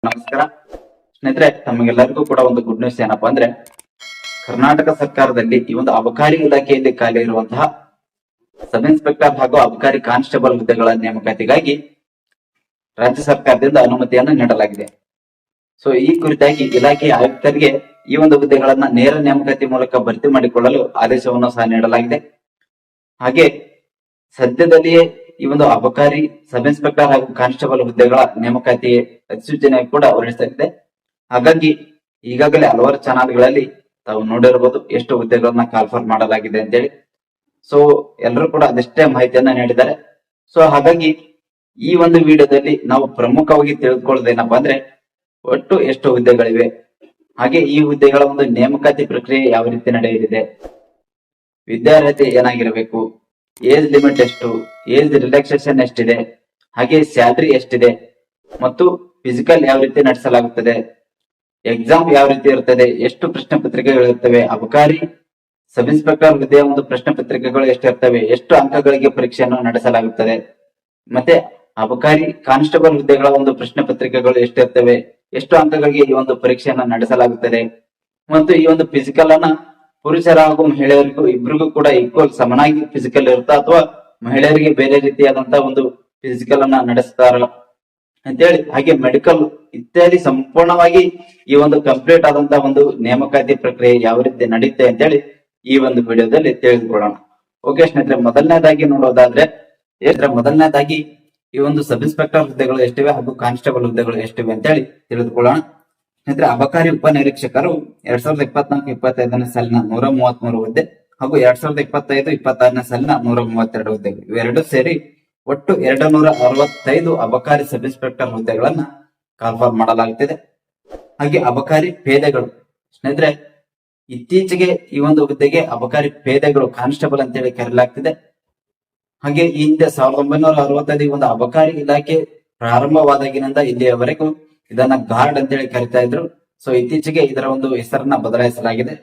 ನಮಸ್ಕಾರ ಸ್ನೇಹಿತರೆ, ತಮಗೆಲ್ಲರಿಗೂ ಕೂಡ ಒಂದು ಗುಡ್ ನ್ಯೂಸ್ ಏನಪ್ಪಾ ಅಂದ್ರೆ, ಕರ್ನಾಟಕ ಸರ್ಕಾರದಲ್ಲಿ ಈ ಒಂದು ಅಬಕಾರಿ ಇಲಾಖೆಯಲ್ಲಿ ಖಾಲಿ ಇರುವಂತಹ ಸಬ್ ಇನ್ಸ್ಪೆಕ್ಟರ್ ಹಾಗೂ ಅಬಕಾರಿ ಕಾನ್ಸ್ಟೇಬಲ್ ಹುದ್ದೆಗಳ ನೇಮಕಾತಿಗಾಗಿ ರಾಜ್ಯ ಸರ್ಕಾರದಿಂದ ಅನುಮತಿಯನ್ನು ನೀಡಲಾಗಿದೆ. ಸೊ ಈ ಕುರಿತಾಗಿ ಇಲಾಖೆಯ ಆಯುಕ್ತರಿಗೆ ಈ ಒಂದು ಹುದ್ದೆಗಳನ್ನ ನೇರ ನೇಮಕಾತಿ ಮೂಲಕ ಭರ್ತಿ ಮಾಡಿಕೊಳ್ಳಲು ಆದೇಶವನ್ನು ಸಹ ನೀಡಲಾಗಿದೆ. ಹಾಗೆ ಸದ್ಯದಲ್ಲಿಯೇ ಈ ಒಂದು ಅಬಕಾರಿ ಸಬ್ ಇನ್ಸ್ಪೆಕ್ಟರ್ ಹಾಗೂ ಕಾನ್ಸ್ಟೇಬಲ್ ಹುದ್ದೆಗಳ ನೇಮಕಾತಿ ಅಧಿಸೂಚನೆ ಕೂಡ ಹೊರಡಿಸಲಾಗಿದೆ. ಹಾಗಾಗಿ ಈಗಾಗಲೇ ಹಲವಾರು ಚಾನಲ್ಗಳಲ್ಲಿ ತಾವು ನೋಡಿರಬಹುದು ಎಷ್ಟು ಹುದ್ದೆಗಳನ್ನ ಕಾಲ್ಫರ್ ಮಾಡಲಾಗಿದೆ ಅಂತೇಳಿ. ಸೊ ಎಲ್ಲರೂ ಕೂಡ ಅದಷ್ಟೇ ಮಾಹಿತಿಯನ್ನ ನೀಡಿದ್ದಾರೆ. ಸೊ ಹಾಗಾಗಿ ಈ ಒಂದು ವಿಡಿಯೋದಲ್ಲಿ ನಾವು ಪ್ರಮುಖವಾಗಿ ತಿಳಿದುಕೊಳ್ಳೋದೇನಪ್ಪಾ ಅಂದ್ರೆ, ಒಟ್ಟು ಎಷ್ಟು ಹುದ್ದೆಗಳಿವೆ, ಹಾಗೆ ಈ ಹುದ್ದೆಗಳ ಒಂದು ನೇಮಕಾತಿ ಪ್ರಕ್ರಿಯೆ ಯಾವ ರೀತಿ ನಡೆಯಲಿದೆ, ವಿದ್ಯಾರ್ಹತೆ ಏನಾಗಿರಬೇಕು, ಏಜ್ ಲಿಮಿಟ್ ಎಷ್ಟು, ಏಜ್ ರಿಲ್ಯಾಕ್ಸೇಷನ್ ಎಷ್ಟಿದೆ, ಹಾಗೆ ಸ್ಯಾಲರಿ ಎಷ್ಟಿದೆ, ಮತ್ತು ಫಿಸಿಕಲ್ ಯಾವ ರೀತಿ ನಡೆಸಲಾಗುತ್ತದೆ, ಎಕ್ಸಾಮ್ ಯಾವ ರೀತಿ ಇರುತ್ತದೆ, ಎಷ್ಟು ಪ್ರಶ್ನೆ ಪತ್ರಿಕೆಗಳು ಇರ್ತವೆ, ಅಬಕಾರಿ ಸಬ್ ಇನ್ಸ್ಪೆಕ್ಟರ್ ಹುದ್ದೆಯ ಒಂದು ಪ್ರಶ್ನೆ ಪತ್ರಿಕೆಗಳು ಎಷ್ಟಿರ್ತವೆ, ಎಷ್ಟು ಅಂಕಗಳಿಗೆ ಪರೀಕ್ಷೆಯನ್ನು ನಡೆಸಲಾಗುತ್ತದೆ, ಮತ್ತೆ ಅಬಕಾರಿ ಕಾನ್ಸ್ಟೇಬಲ್ ಹುದ್ದೆಗಳ ಒಂದು ಪ್ರಶ್ನೆ ಪತ್ರಿಕೆಗಳು ಎಷ್ಟಿರ್ತವೆ, ಎಷ್ಟು ಅಂಕಗಳಿಗೆ ಈ ಒಂದು ಪರೀಕ್ಷೆಯನ್ನ ನಡೆಸಲಾಗುತ್ತದೆ, ಮತ್ತು ಈ ಒಂದು ಫಿಸಿಕಲ್ ಅನ್ನ ಪುರುಷರ ಹಾಗೂ ಮಹಿಳೆಯರಿಗೂ ಇಬ್ಬರಿಗೂ ಕೂಡ ಈಕ್ವಲ್ ಸಮನಾಗಿ ಫಿಸಿಕಲ್ ಇರುತ್ತಾ, ಅಥವಾ ಮಹಿಳೆಯರಿಗೆ ಬೇರೆ ರೀತಿಯಾದಂತಹ ಒಂದು ಫಿಸಿಕಲ್ ಅನ್ನ ನಡೆಸ್ತಾರ ಅಂತೇಳಿ, ಹಾಗೆ ಮೆಡಿಕಲ್ ಇತ್ಯಾದಿ ಸಂಪೂರ್ಣವಾಗಿ ಈ ಒಂದು ಕಂಪ್ಲೀಟ್ ಆದಂತಹ ಒಂದು ನೇಮಕಾತಿ ಪ್ರಕ್ರಿಯೆ ಯಾವ ರೀತಿ ನಡೆಯುತ್ತೆ ಅಂತೇಳಿ ಈ ಒಂದು ವಿಡಿಯೋದಲ್ಲಿ ತಿಳಿದುಕೊಳ್ಳೋಣ. ಓಕೆ ಸ್ನೇಹಿತರೆ, ಮೊದಲನೇದಾಗಿ ಈ ಒಂದು ಸಬ್ ಇನ್ಸ್ಪೆಕ್ಟರ್ ಹುದ್ದೆಗಳು ಎಷ್ಟಿವೆ ಹಾಗೂ ಕಾನ್ಸ್ಟೇಬಲ್ ಹುದ್ದೆಗಳು ಎಷ್ಟಿವೆ ಅಂತೇಳಿ ತಿಳಿದುಕೊಳ್ಳೋಣ. ಸ್ನೇಹಿತರೆ, ಅಬಕಾರಿ ಉಪನಿರೀಕ್ಷಕರು 2024-25ನೇ ಸಾಲಿನ 133 ಹುದ್ದೆ ಹಾಗೂ 2025-26ನೇ ಸಾಲಿನ 132 ಹುದ್ದೆಗಳು, ಇವೆರಡು ಸೇರಿ ಒಟ್ಟು 265 ಅಬಕಾರಿ ಸಬ್ ಇನ್ಸ್ಪೆಕ್ಟರ್ ಹುದ್ದೆಗಳನ್ನ ಕಾಲ್ಫಾರ್ಮ್ ಮಾಡಲಾಗುತ್ತಿದೆ. ಹಾಗೆ ಅಬಕಾರಿ ಪೇದೆಗಳು, ಸ್ನೇಹಿತರೆ ಇತ್ತೀಚೆಗೆ ಈ ಒಂದು ಹುದ್ದೆಗೆ ಅಬಕಾರಿ ಪೇದೆಗಳು ಕಾನ್ಸ್ಟೇಬಲ್ ಅಂತೇಳಿ ಕರೆಯಲಾಗ್ತಿದೆ. ಹಾಗೆ ಈ ಹಿಂದೆ 1965 ಈ ಒಂದು ಅಬಕಾರಿ ಇಲಾಖೆ ಪ್ರಾರಂಭವಾದಾಗಿನಿಂದ ಇಲ್ಲಿಯವರೆಗೂ ಇದನ್ನ ಗಾರ್ಡ್ ಅಂತೇಳಿ ಕರಿತಾ ಇದ್ರು. ಸೊ ಇತ್ತೀಚೆಗೆ ಇದರ ಒಂದು ಹೆಸರನ್ನ ಬದಲಾಯಿಸಲಾಗಿದೆ.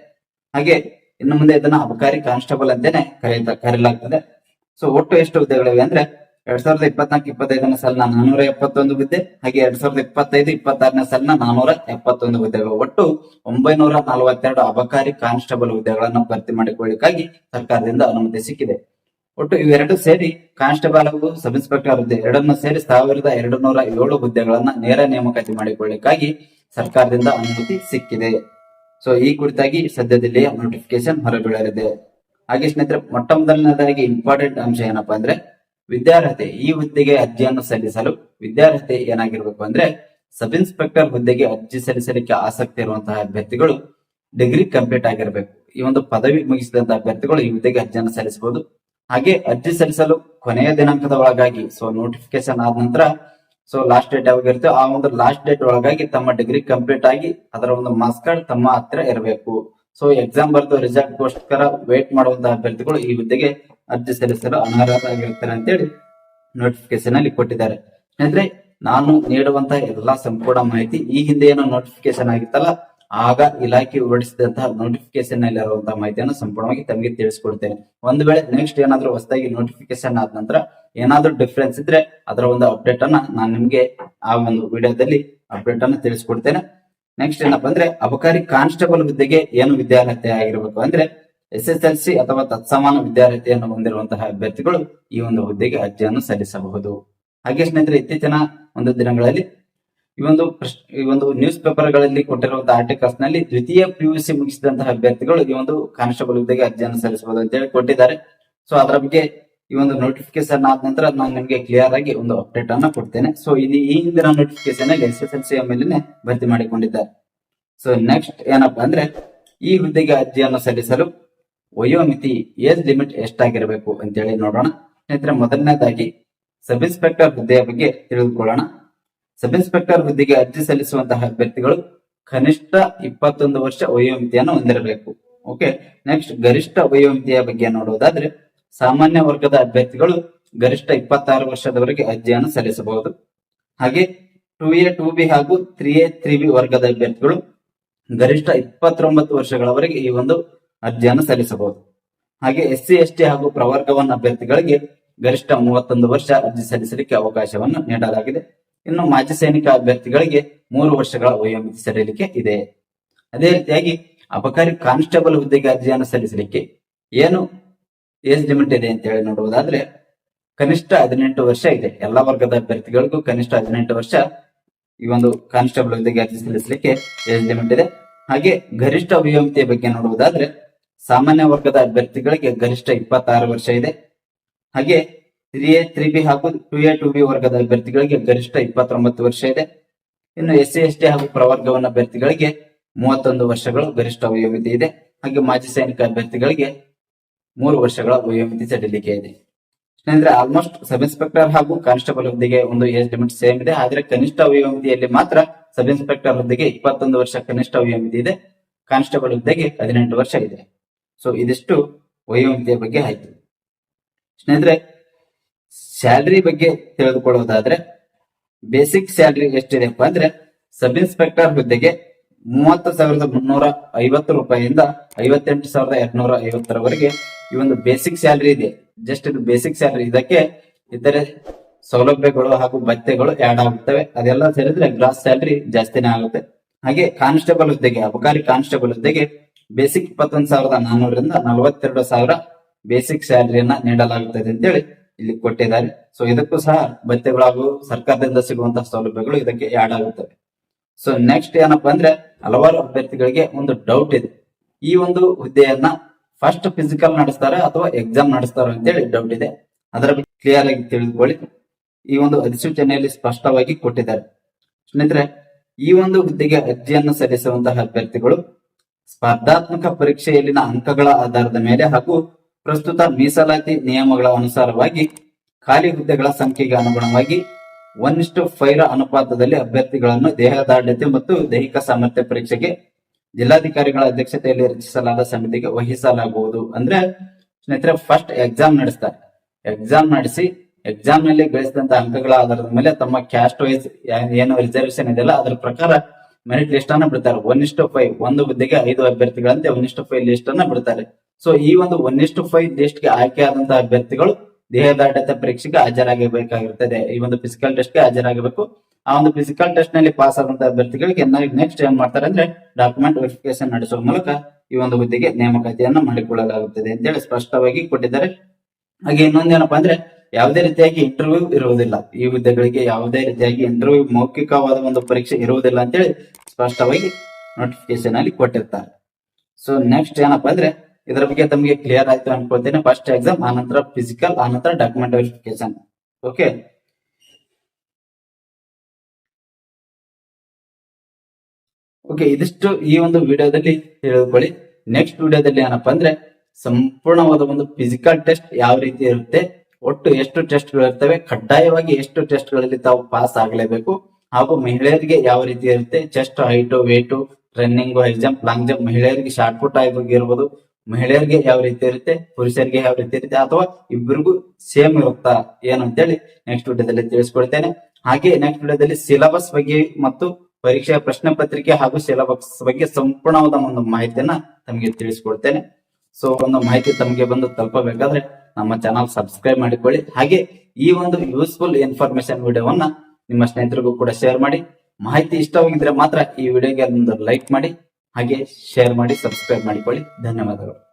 ಹಾಗೆ ಇನ್ನು ಮುಂದೆ ಇದನ್ನ ಅಬಕಾರಿ ಕಾನ್ಸ್ಟೇಬಲ್ ಅಂತಾನೆ ಕರೆಯಲಾಗ್ತದೆ. ಸೊ ಒಟ್ಟು ಎಷ್ಟು ಹುದ್ದೆಗಳಿವೆ ಅಂದ್ರೆ, 2024-25ನೇ ಸಾಲಿನ 471 ಹುದ್ದೆ, ಹಾಗೆ 2025-26ನೇ ಸಾಲಿನ 471 ಹುದ್ದೆಗಳು, ಒಟ್ಟು 942 ಅಬಕಾರಿ ಕಾನ್ಸ್ಟೇಬಲ್ ಹುದ್ದೆಗಳನ್ನು ಭರ್ತಿ ಮಾಡಿಕೊಳ್ಳಿಕ್ಕಾಗಿ ಸರ್ಕಾರದಿಂದ ಅನುಮತಿ ಸಿಕ್ಕಿದೆ. ಒಟ್ಟು ಇವೆರಡು ಸೇರಿ ಕಾನ್ಸ್ಟೇಬಲ್ ಹಾಗೂ ಸಬ್ ಇನ್ಸ್ಪೆಕ್ಟರ್ ಹುದ್ದೆ ಎರಡನ್ನು ಸೇರಿ 1207 ಹುದ್ದೆಗಳನ್ನ ನೇರ ನೇಮಕಾತಿ ಮಾಡಿಕೊಳ್ಳಿಕ್ಕಾಗಿ ಸರ್ಕಾರದಿಂದ ಅನುಮತಿ ಸಿಕ್ಕಿದೆ. ಸೊ ಈ ಕುರಿತಾಗಿ ಸದ್ಯದಲ್ಲಿ ನೋಟಿಫಿಕೇಶನ್ ಹೊರಬೀಳಲಿದೆ. ಹಾಗೆ ಸ್ನೇಹಿತರೆ, ಮೊಟ್ಟ ಮೊದಲನೇದಾಗಿ ಇಂಪಾರ್ಟೆಂಟ್ ಅಂಶ ಏನಪ್ಪಾ ಅಂದ್ರೆ, ವಿದ್ಯಾರ್ಹತೆ. ಈ ಹುದ್ದೆಗೆ ಅರ್ಜಿಯನ್ನು ಸಲ್ಲಿಸಲು ವಿದ್ಯಾರ್ಹತೆ ಏನಾಗಿರ್ಬೇಕು ಅಂದ್ರೆ, ಸಬ್ ಇನ್ಸ್ಪೆಕ್ಟರ್ ಹುದ್ದೆಗೆ ಅರ್ಜಿ ಸಲ್ಲಿಸಲಿಕ್ಕೆ ಆಸಕ್ತಿ ಇರುವಂತಹ ಅಭ್ಯರ್ಥಿಗಳು ಡಿಗ್ರಿ ಕಂಪ್ಲೀಟ್ ಆಗಿರಬೇಕು. ಈ ಒಂದು ಪದವಿ ಮುಗಿಸಿದಂತಹ ಅಭ್ಯರ್ಥಿಗಳು ಈ ಹುದ್ದೆಗೆ ಅರ್ಜಿಯನ್ನು ಸಲ್ಲಿಸಬಹುದು. ಹಾಗೆ ಅರ್ಜಿ ಸಲ್ಲಿಸಲು ಕೊನೆಯ ದಿನಾಂಕದ ಒಳಗಾಗಿ, ಸೊ ನೋಟಿಫಿಕೇಶನ್ ಆದ ನಂತರ ಸೊ ಲಾಸ್ಟ್ ಡೇಟ್ ಯಾವಾಗಿರುತ್ತೆ ಆ ಒಂದು ಲಾಸ್ಟ್ ಡೇಟ್ ಒಳಗಾಗಿ ತಮ್ಮ ಡಿಗ್ರಿ ಕಂಪ್ಲೀಟ್ ಆಗಿ ಅದರ ಒಂದು ಮಾರ್ಕ್ಸ್ ಕಾರ್ಡ್ ತಮ್ಮ ಹತ್ರ ಇರಬೇಕು. ಸೊ ಎಕ್ಸಾಮ್ ಬರೆದು ರಿಸಲ್ಟ್ ಗೋಸ್ಕರ ವೇಟ್ ಮಾಡುವಂತಹ ಅಭ್ಯರ್ಥಿಗಳು ಈ ಹುದ್ದೆಗೆ ಅರ್ಜಿ ಸಲ್ಲಿಸಲು ಅನರ್ಹರಾಗಿರುತ್ತಾರೆ ಅಂತೇಳಿ ನೋಟಿಫಿಕೇಶನ್ ಅಲ್ಲಿ ಕೊಟ್ಟಿದ್ದಾರೆ. ಅಂದ್ರೆ ನಾನು ನೀಡುವಂತಹ ಎಲ್ಲಾ ಸಂಪೂರ್ಣ ಮಾಹಿತಿ ಈ ಹಿಂದೆ ಏನೋ ನೋಟಿಫಿಕೇಶನ್ ಆಗಿತ್ತಲ್ಲ, ಆಗ ಇಲಾಖೆ ಹೊರಡಿಸಿದಂತಹ ನೋಟಿಫಿಕೇಶನ್ ನಲ್ಲಿ ಇರುವಂತಹ ಮಾಹಿತಿಯನ್ನು ಸಂಪೂರ್ಣವಾಗಿ ತಮಗೆ ತಿಳಿಸ್ಕೊಡ್ತೇನೆ. ಒಂದು ವೇಳೆ ನೆಕ್ಸ್ಟ್ ಏನಾದ್ರೂ ಹೊಸದಾಗಿ ನೋಟಿಫಿಕೇಶನ್ ಆದ ನಂತರ ಏನಾದ್ರೂ ಡಿಫ್ರೆನ್ಸ್ ಇದ್ರೆ ಅದರ ಒಂದು ಅಪ್ಡೇಟ್ ಅನ್ನ ನಾನು ನಿಮ್ಗೆ ಆ ಒಂದು ವಿಡಿಯೋದಲ್ಲಿ ಅಪ್ಡೇಟ್ ಅನ್ನ ತಿಳಿಸ್ಕೊಡ್ತೇನೆ. ನೆಕ್ಸ್ಟ್ ಏನಪ್ಪಾ ಅಂದ್ರೆ, ಅಬಕಾರಿ ಕಾನ್ಸ್ಟೇಬಲ್ ಹುದ್ದೆಗೆ ಏನು ವಿದ್ಯಾರ್ಹತೆ ಆಗಿರಬೇಕು ಅಂದ್ರೆ, SSLC ಅಥವಾ ತತ್ಸಮಾನ ವಿದ್ಯಾರ್ಹತೆಯನ್ನು ಹೊಂದಿರುವಂತಹ ಅಭ್ಯರ್ಥಿಗಳು ಈ ಒಂದು ಹುದ್ದೆಗೆ ಅರ್ಜಿಯನ್ನು ಸಲ್ಲಿಸಬಹುದು. ಹಾಗೆ ಸ್ನೇಹಿತರೆ, ಇತ್ತೀಚಿನ ಒಂದು ದಿನಗಳಲ್ಲಿ ಈ ಒಂದು ನ್ಯೂಸ್ ಪೇಪರ್ ಗಳಲ್ಲಿ ಕೊಟ್ಟಿರುವಂತಹ ಆರ್ಟಿಕಲ್ಸ್ ನಲ್ಲಿ ದ್ವಿತೀಯ PUC ಮುಗಿಸಿದಂತಹ ಅಭ್ಯರ್ಥಿಗಳು ಈ ಒಂದು ಕಾನ್ಸ್ಟೇಬಲ್ ಹುದ್ದೆಗೆ ಅರ್ಜಿಯನ್ನು ಸಲ್ಲಿಸಬಹುದು ಅಂತ ಹೇಳಿ ಕೊಟ್ಟಿದ್ದಾರೆ. ಸೊ ಅದರ ಬಗ್ಗೆ ಈ ಒಂದು ನೋಟಿಫಿಕೇಶನ್ ಆದ ನಂತರ ನಾನು ನಿಮಗೆ ಕ್ಲಿಯರ್ ಆಗಿ ಒಂದು ಅಪ್ಡೇಟ್ ಅನ್ನ ಕೊಡ್ತೇನೆ. ಸೊ ಈ ಹಿಂದಿನ ನೋಟಿಫಿಕೇಶನ್ ಅಲ್ಲಿ SSLC ಮೇಲೆನೆ ಭರ್ತಿ ಮಾಡಿಕೊಂಡಿದ್ದಾರೆ. ಸೊ ನೆಕ್ಸ್ಟ್ ಏನಪ್ಪಾ ಅಂದ್ರೆ, ಈ ಹುದ್ದೆಗೆ ಅರ್ಜಿಯನ್ನು ಸಲ್ಲಿಸಲು ವಯೋಮಿತಿ, ಏಜ್ ಲಿಮಿಟ್ ಎಷ್ಟಾಗಿರಬೇಕು ಅಂತೇಳಿ ನೋಡೋಣ. ಸ್ನೇಹಿತರೆ, ಮೊದಲನೇದಾಗಿ ಸಬ್ ಇನ್ಸ್ಪೆಕ್ಟರ್ ಹುದ್ದೆಯ ಬಗ್ಗೆ ತಿಳಿದುಕೊಳ್ಳೋಣ. ಸಬ್ ಇನ್ಸ್ಪೆಕ್ಟರ್ ಹುದ್ದೆಗೆ ಅರ್ಜಿ ಸಲ್ಲಿಸುವಂತಹ ಅಭ್ಯರ್ಥಿಗಳು ಕನಿಷ್ಠ 21 ವರ್ಷ ವಯೋಮಿತಿಯನ್ನು ಹೊಂದಿರಬೇಕು. ಓಕೆ, ನೆಕ್ಸ್ಟ್ ಗರಿಷ್ಠ ವಯೋಮಿತಿಯ ಬಗ್ಗೆ ನೋಡುವುದಾದ್ರೆ, ಸಾಮಾನ್ಯ ವರ್ಗದ ಅಭ್ಯರ್ಥಿಗಳು ಗರಿಷ್ಠ 26 ವರ್ಷದವರೆಗೆ ಅರ್ಜಿಯನ್ನು ಸಲ್ಲಿಸಬಹುದು. ಹಾಗೆ 2A 2B ಹಾಗೂ 3A 3B ವರ್ಗದ ಅಭ್ಯರ್ಥಿಗಳು ಗರಿಷ್ಠ 29 ವರ್ಷಗಳವರೆಗೆ ಈ ಒಂದು ಅರ್ಜಿಯನ್ನು ಸಲ್ಲಿಸಬಹುದು. ಹಾಗೆ SC ST ಹಾಗೂ ಪ್ರವರ್ಗವನ್ನ ಅಭ್ಯರ್ಥಿಗಳಿಗೆ ಗರಿಷ್ಠ 31 ವರ್ಷ ಅರ್ಜಿ ಸಲ್ಲಿಸಲಿಕ್ಕೆ ಅವಕಾಶವನ್ನು ನೀಡಲಾಗಿದೆ. ಇನ್ನು ಮಾಜಿ ಸೈನಿಕ ಅಭ್ಯರ್ಥಿಗಳಿಗೆ 3 ವರ್ಷಗಳ ವಯೋಮಿತಿ ಸಡಿಲಿಕೆ ಇದೆ. ಅದೇ ರೀತಿಯಾಗಿ ಅಬಕಾರಿ ಕಾನ್ಸ್ಟೇಬಲ್ ಹುದ್ದೆಗೆ ಅರ್ಜಿಯನ್ನು ಸಲ್ಲಿಸಲಿಕ್ಕೆ ಏನು ಏಜ್ ಲಿಮಿಟ್ ಇದೆ ಅಂತ ಹೇಳಿ ನೋಡುವುದಾದ್ರೆ ಕನಿಷ್ಠ 18 ವರ್ಷ ಇದೆ. ಎಲ್ಲಾ ವರ್ಗದ ಅಭ್ಯರ್ಥಿಗಳಿಗೂ ಕನಿಷ್ಠ 18 ವರ್ಷ ಈ ಒಂದು ಕಾನ್ಸ್ಟೇಬಲ್ ಹುದ್ದೆಗೆ ಅರ್ಜಿ ಸಲ್ಲಿಸಲಿಕ್ಕೆ ಏಜ್ ಲಿಮಿಟ್ ಇದೆ. ಹಾಗೆ ಗರಿಷ್ಠ ವಯೋಮಿತಿಯ ಬಗ್ಗೆ ನೋಡುವುದಾದ್ರೆ ಸಾಮಾನ್ಯ ವರ್ಗದ ಅಭ್ಯರ್ಥಿಗಳಿಗೆ ಗರಿಷ್ಠ 26 ವರ್ಷ ಇದೆ. ಹಾಗೆ 3A 3B ಹಾಗೂ 2A 2B ವರ್ಗದ ಅಭ್ಯರ್ಥಿಗಳಿಗೆ ಗರಿಷ್ಠ 29 ವರ್ಷ ಇದೆ. ಇನ್ನು SC ST ಹಾಗೂ ಪ್ರವರ್ಗವನ್ನ ಅಭ್ಯರ್ಥಿಗಳಿಗೆ 31 ವರ್ಷಗಳು ಗರಿಷ್ಠ ವಯೋಮಿತಿ ಇದೆ. ಹಾಗೆ ಮಾಜಿ ಸೈನಿಕ ಅಭ್ಯರ್ಥಿಗಳಿಗೆ 3 ವರ್ಷಗಳ ವಯೋಮಿತಿ ಸಡಿಲಿಕೆ ಇದೆ. ಅಂದ್ರೆ ಆಲ್ಮೋಸ್ಟ್ ಸಬ್ ಇನ್ಸ್ಪೆಕ್ಟರ್ ಹಾಗೂ ಕಾನ್ಸ್ಟೇಬಲ್ ಹುದ್ದೆಗೆ ಒಂದು ಏಜ್ ಲಿಮಿಟ್ ಸೇಮ್ ಇದೆ. ಆದ್ರೆ ಕನಿಷ್ಠ ವಯೋಮಿತಿಯಲ್ಲಿ ಮಾತ್ರ ಸಬ್ ಇನ್ಸ್ಪೆಕ್ಟರ್ ಹುದ್ದೆಗೆ 21 ವರ್ಷ ಕನಿಷ್ಠ ವಯೋಮಿತಿ ಇದೆ, ಕಾನ್ಸ್ಟೇಬಲ್ ಹುದ್ದೆಗೆ 18 ವರ್ಷ ಇದೆ. ಸೊ ಇದಿಷ್ಟು ವಯೋಮಿತಿಯ ಬಗ್ಗೆ ಆಯ್ತು. ಸ್ನೇಹಿತರೆ, ಸ್ಯಾಲರಿ ಬಗ್ಗೆ ತಿಳಿದುಕೊಳ್ಳುವುದಾದ್ರೆ ಬೇಸಿಕ್ ಸ್ಯಾಲರಿ ಎಷ್ಟಿದೆಪ್ಪ ಅಂದ್ರೆ ಸಬ್ ಇನ್ಸ್ಪೆಕ್ಟರ್ ಹುದ್ದೆಗೆ 30,350 ರೂಪಾಯಿಯಿಂದ 58,250 ಈ ಒಂದು ಬೇಸಿಕ್ ಸ್ಯಾಲರಿ ಇದೆ. ಜಸ್ಟ್ ಇದು ಬೇಸಿಕ್ ಸ್ಯಾಲರಿ. ಇದಕ್ಕೆ ಇತರೆ ಸೌಲಭ್ಯಗಳು ಹಾಗೂ ಭತ್ಯೆಗಳು ಆಡ್ ಆಗುತ್ತವೆ. ಅದೆಲ್ಲ ಸೇರಿದ್ರೆ ಗ್ರಾಸ್ ಸ್ಯಾಲರಿ ಜಾಸ್ತಿನೇ ಆಗುತ್ತೆ. ಹಾಗೆ ಕಾನ್ಸ್ಟೇಬಲ್ ಹುದ್ದೆಗೆ, ಅಬಕಾರಿ ಕಾನ್ಸ್ಟೇಬಲ್ ಹುದ್ದೆಗೆ ಬೇಸಿಕ್ 21,400ರಿಂದ 42,000 ಬೇಸಿಕ್ ಸ್ಯಾಲರಿಯನ್ನ ನೀಡಲಾಗುತ್ತದೆ ಅಂತೇಳಿ ಇಲ್ಲಿ ಕೊಟ್ಟಿದ್ದಾರೆ. ಸೊ ಇದಕ್ಕೂ ಸಹ ಭತ್ಯೆಗಳು ಹಾಗೂ ಸರ್ಕಾರದಿಂದ ಸಿಗುವಂತಹ ಸೌಲಭ್ಯಗಳು ಇದಕ್ಕೆ ಆಡ್ ಆಗುತ್ತವೆ. ಸೊ ನೆಕ್ಸ್ಟ್ ಏನಪ್ಪಾ ಅಂದ್ರೆ ಹಲವಾರು ಅಭ್ಯರ್ಥಿಗಳಿಗೆ ಒಂದು ಡೌಟ್ ಇದೆ. ಈ ಒಂದು ಹುದ್ದೆಯನ್ನ ಫಸ್ಟ್ ಫಿಸಿಕಲ್ ನಡೆಸ್ತಾರ ಅಥವಾ ಎಕ್ಸಾಮ್ ನಡೆಸ್ತಾರ ಅಂತೇಳಿ ಡೌಟ್ ಇದೆ. ಅದರ ಬಗ್ಗೆ ಕ್ಲಿಯರ್ ಆಗಿ ತಿಳಿದುಕೊಳ್ಳಿ. ಈ ಒಂದು ಅಧಿಸೂಚನೆಯಲ್ಲಿ ಸ್ಪಷ್ಟವಾಗಿ ಕೊಟ್ಟಿದ್ದಾರೆ. ಸ್ನೇಹಿತರೆ, ಈ ಒಂದು ಹುದ್ದೆಗೆ ಅರ್ಜಿಯನ್ನು ಸಲ್ಲಿಸುವಂತಹ ಅಭ್ಯರ್ಥಿಗಳು ಸ್ಪರ್ಧಾತ್ಮಕ ಪರೀಕ್ಷೆಯಲ್ಲಿನ ಅಂಕಗಳ ಆಧಾರದ ಮೇಲೆ ಹಾಗೂ ಪ್ರಸ್ತುತ ಮೀಸಲಾತಿ ನಿಯಮಗಳ ಅನುಸಾರವಾಗಿ ಖಾಲಿ ಹುದ್ದೆಗಳ ಸಂಖ್ಯೆಗೆ ಅನುಗುಣವಾಗಿ 1:5 ಅನುಪಾತದಲ್ಲಿ ಅಭ್ಯರ್ಥಿಗಳನ್ನು ದೇಹದಾಢ್ಯತೆ ಮತ್ತು ದೈಹಿಕ ಸಾಮರ್ಥ್ಯ ಪರೀಕ್ಷೆಗೆ ಜಿಲ್ಲಾಧಿಕಾರಿಗಳ ಅಧ್ಯಕ್ಷತೆಯಲ್ಲಿ ರಚಿಸಲಾದ ಸಮಿತಿಗೆ ವಹಿಸಲಾಗುವುದು. ಅಂದ್ರೆ ಸ್ನೇಹಿತರೆ, ಫಸ್ಟ್ ಎಕ್ಸಾಮ್ ನಡೆಸ್ತಾರೆ. ಎಕ್ಸಾಮ್ ನಡೆಸಿ ಎಕ್ಸಾಮ್ ನಲ್ಲಿ ಗಳಿಸಿದಂತ ಅಂಕಗಳ ಆಧಾರದ ಮೇಲೆ ತಮ್ಮ ಕ್ಯಾಸ್ಟ್ ವೈಸ್ ಏನು ರಿಸರ್ವೇಶನ್ ಇದೆಯಲ್ಲ ಅದರ ಪ್ರಕಾರ ಮೆರಿಟ್ ಲಿಸ್ಟ್ ಅನ್ನ ಬಿಡ್ತಾರೆ. 1:5 ಒಂದು ಹುದ್ದೆಗೆ 5 ಅಭ್ಯರ್ಥಿಗಳಂತೆ 1:5 ಲಿಸ್ಟ್ ಅನ್ನ ಬಿಡ್ತಾರೆ. ಸೊ ಈ ಒಂದು 1:5 ಲಿಸ್ಟ್ ಗೆ ಆಯ್ಕೆಯಾದಂತಹ ಅಭ್ಯರ್ಥಿಗಳು ದೇಹದಾಢ್ಯತೆ ಪರೀಕ್ಷೆಗೆ ಹಾಜರಾಗಬೇಕಾಗಿರುತ್ತದೆ. ಈ ಒಂದು ಫಿಸಿಕಲ್ ಟೆಸ್ಟ್ ಗೆ ಹಾಜರಾಗಬೇಕು. ಆ ಒಂದು ಫಿಸಿಕಲ್ ಟೆಸ್ಟ್ ನಲ್ಲಿ ಪಾಸ್ ಆದಂತಹ ಅಭ್ಯರ್ಥಿಗಳಿಗೆ ನೆಕ್ಸ್ಟ್ ಏನ್ ಮಾಡ್ತಾರೆ ಅಂದ್ರೆ ಡಾಕ್ಯುಮೆಂಟ್ ವೆರಿಫಿಕೇಶನ್ ನಡೆಸುವ ಮೂಲಕ ಈ ಒಂದು ಹುದ್ದೆಗೆ ನೇಮಕಾತಿಯನ್ನ ಮಾಡಿಕೊಳ್ಳಲಾಗುತ್ತದೆ ಅಂತೇಳಿ ಸ್ಪಷ್ಟವಾಗಿ ಕೊಟ್ಟಿದ್ದಾರೆ. ಹಾಗೆ ಇನ್ನೊಂದೇನಪ್ಪಾ ಅಂದ್ರೆ ಯಾವುದೇ ರೀತಿಯಾಗಿ ಇಂಟರ್ವ್ಯೂ ಇರುವುದಿಲ್ಲ. ಈ ಹುದ್ದೆಗಳಿಗೆ ಯಾವುದೇ ರೀತಿಯಾಗಿ ಇಂಟರ್ವ್ಯೂ ಮೌಖಿಕವಾದ ಒಂದು ಪರೀಕ್ಷೆ ಇರುವುದಿಲ್ಲ ಅಂತೇಳಿ ಸ್ಪಷ್ಟವಾಗಿ ನೋಟಿಫಿಕೇಶನ್ ಅಲ್ಲಿ ಕೊಟ್ಟಿರ್ತಾರೆ. ಸೊ ನೆಕ್ಸ್ಟ್ ಏನಪ್ಪಾ ಅಂದ್ರೆ ಇದರ ಬಗ್ಗೆ ತಮಗೆ ಕ್ಲಿಯರ್ ಆಯ್ತು ಅನ್ಕೊಳ್ತೇನೆ. ಫಸ್ಟ್ ಎಕ್ಸಾಮ್, ಆನಂತರ ಫಿಸಿಕಲ್, ಆನಂತರ ಡಾಕ್ಯುಮೆಂಟ್ ವೆರಿಫಿಕೇಶನ್. ಓಕೆ, ಇದಿಷ್ಟು ಈ ಒಂದು ವಿಡಿಯೋದಲ್ಲಿ ತಿಳಿದುಕೊಳ್ಳಿ. ನೆಕ್ಸ್ಟ್ ವಿಡಿಯೋದಲ್ಲಿ ಏನಪ್ಪಾ ಅಂದ್ರೆ ಸಂಪೂರ್ಣವಾದ ಒಂದು ಫಿಸಿಕಲ್ ಟೆಸ್ಟ್ ಯಾವ ರೀತಿ ಇರುತ್ತೆ, ಒಟ್ಟು ಎಷ್ಟು ಟೆಸ್ಟ್ ಗಳು ಇರ್ತವೆ, ಕಡ್ಡಾಯವಾಗಿ ಎಷ್ಟು ಟೆಸ್ಟ್ ಗಳಲ್ಲಿ ತಾವು ಪಾಸ್ ಆಗಲೇಬೇಕು, ಹಾಗೂ ಮಹಿಳೆಯರಿಗೆ ಯಾವ ರೀತಿ ಇರುತ್ತೆ, chest height, weight, running, high jump, long jump, ಮಹಿಳೆಯರಿಗೆ ಶಾರ್ಟ್ ಪುಟ್ ಆಗಿರ್ಬೋದು, ಮಹಿಳೆಯರಿಗೆ ಯಾವ ರೀತಿ ಇರುತ್ತೆ, ಪುರುಷರಿಗೆ ಯಾವ ರೀತಿ ಇರುತ್ತೆ, ಅಥವಾ ಇಬ್ಬರಿಗೂ ಸೇಮ್ ಇರುತ್ತಾ ಏನು ಅಂತೇಳಿ ನೆಕ್ಸ್ಟ್ ವಿಡಿಯೋದಲ್ಲಿ ತಿಳಿಸ್ಕೊಡ್ತೇನೆ. ಹಾಗೆ ನೆಕ್ಸ್ಟ್ ವಿಡಿಯೋದಲ್ಲಿ ಸಿಲೆಬಸ್ ಬಗ್ಗೆ ಮತ್ತು ಪರೀಕ್ಷೆಯ ಪ್ರಶ್ನೆ ಪತ್ರಿಕೆ ಹಾಗೂ ಸಿಲೆಬಸ್ ಬಗ್ಗೆ ಸಂಪೂರ್ಣವಾದ ಒಂದು ಮಾಹಿತಿಯನ್ನ ತಮಗೆ ತಿಳಿಸ್ಕೊಡ್ತೇನೆ. ಸೊ ಒಂದು ಮಾಹಿತಿ ತಮಗೆ ಬಂದು ತಲುಪಬೇಕಾದ್ರೆ ನಮ್ಮ ಚಾನಲ್ ಸಬ್ಸ್ಕ್ರೈಬ್ ಮಾಡಿಕೊಳ್ಳಿ. ಹಾಗೆ ಈ ಒಂದು ಯೂಸ್ಫುಲ್ ಇನ್ಫಾರ್ಮೇಶನ್ ವಿಡಿಯೋವನ್ನ ನಿಮ್ಮ ಸ್ನೇಹಿತರಿಗೂ ಕೂಡ ಶೇರ್ ಮಾಡಿ. ಮಾಹಿತಿ ಇಷ್ಟವಾಗಿದ್ರೆ ಮಾತ್ರ ಈ ವಿಡಿಯೋಗೆ ಒಂದು ಲೈಕ್ ಮಾಡಿ, ಹಾಗೆ ಶೇರ್ ಮಾಡಿ, ಸಬ್ಸ್ಕ್ರೈಬ್ ಮಾಡಿಕೊಳ್ಳಿ. ಧನ್ಯವಾದಗಳು.